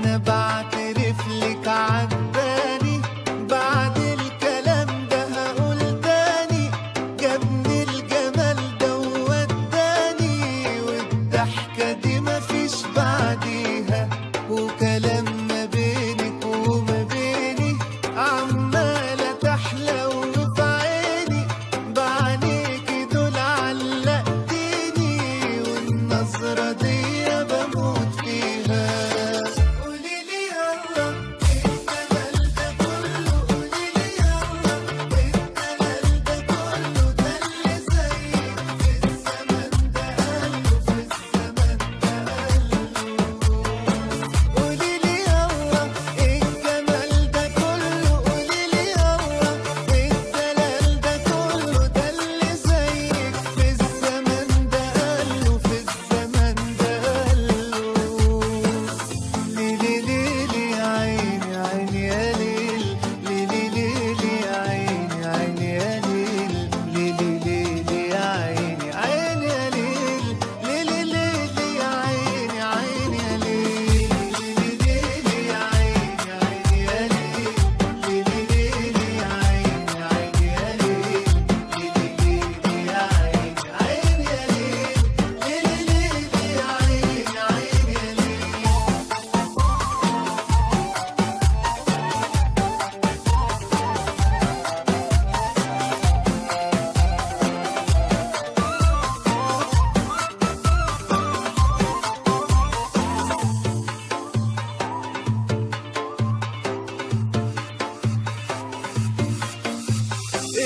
انا بعترف لك عجباني، بعد الكلام ده هقول تاني، جابني الجمال ده ووداني، والضحكة دي مفيش بعديها، وكلام ما بينك وما بيني عمالة تحلى وفي عيني، بعينيكي دول علقتيني، والنظرة دي بموت فيها. قوليلي يلا ايه الجمال ده كله، قوليلي يلا ايه الدلال ده كله، ده اللي زيك في الزمن ده قاله، في الزمن ده قاله. قوليلي يلا ايه الجمال ده كله، قوليلي يلا ايه الدلال ده كله، ده اللي زيك في الزمن ده قاله، في الزمن ده قاله. ليلي ليلي يا عيني عيني يا ليل، ليلي ليلي يا عيني عيني يا ليل، ليلي ليلي يا عيني عيني يا ليل، ليلي ليلي يا عيني عيني يا ليل، ليلي ليلي يا عيني عيني يا ليل، ليلي ليلي يا عيني عيني يا ليل، ليلي ليلي يا عيني عيني يا ليل، ليلي ليلي يا عيني عيني يا ليل.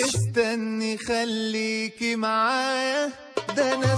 استني خليكي معايا، ده انا